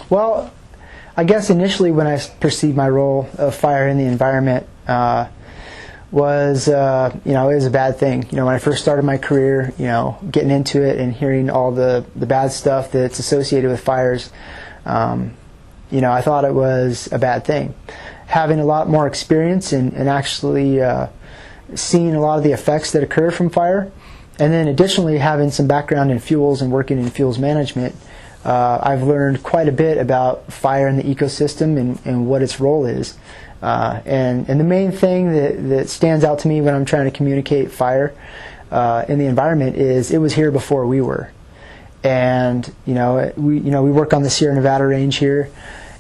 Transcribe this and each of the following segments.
Well, I guess initially when I perceived my role of fire in the environment was, it was a bad thing. When I first started my career, getting into it and hearing all the bad stuff that's associated with fires, I thought it was a bad thing. Having a lot more experience and actually seeing a lot of the effects that occur from fire, and then additionally having some background in fuels and working in fuels management, I've learned quite a bit about fire in the ecosystem and what its role is. And the main thing that stands out to me when I'm trying to communicate fire in the environment is it was here before we were. And we work on the Sierra Nevada range here,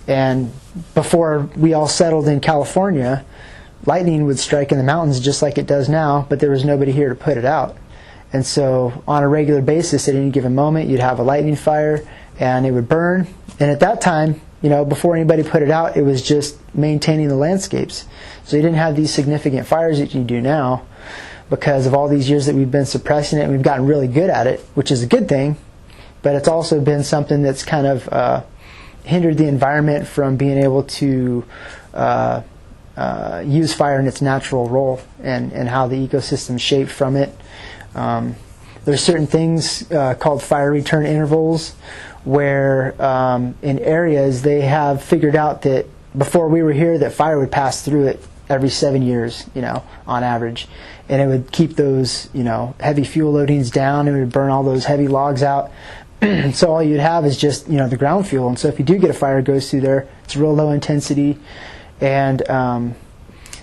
and before we all settled in California, lightning would strike in the mountains just like it does now, but there was nobody here to put it out. And so on a regular basis at any given moment you'd have a lightning fire and it would burn, and at that time, before anybody put it out, it was just maintaining the landscapes. So you didn't have these significant fires that you do now because of all these years that we've been suppressing it, and we've gotten really good at it, which is a good thing, but it's also been something that's kind of hindered the environment from being able to use fire in its natural role and how the ecosystem is shaped from it. There's certain things called fire return intervals where in areas they have figured out that before we were here that fire would pass through it every 7 years, on average, and it would keep those heavy fuel loadings down, and it would burn all those heavy logs out. So all you'd have is just the ground fuel, and so if you do get a fire that goes through there, it's real low intensity, and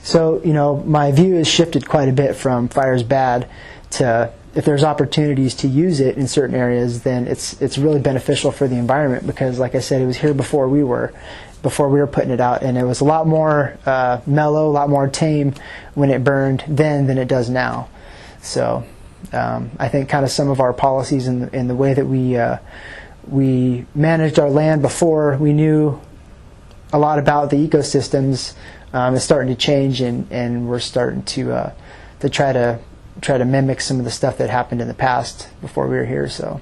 so my view has shifted quite a bit from fire's bad to if there's opportunities to use it in certain areas, then it's really beneficial for the environment because, like I said, it was here before we were putting it out, and it was a lot more mellow, a lot more tame when it burned then than it does now. So I think kind of some of our policies in the way that we managed our land before we knew a lot about the ecosystems is starting to change, and we're starting to try to mimic some of the stuff that happened in the past before we were here. So.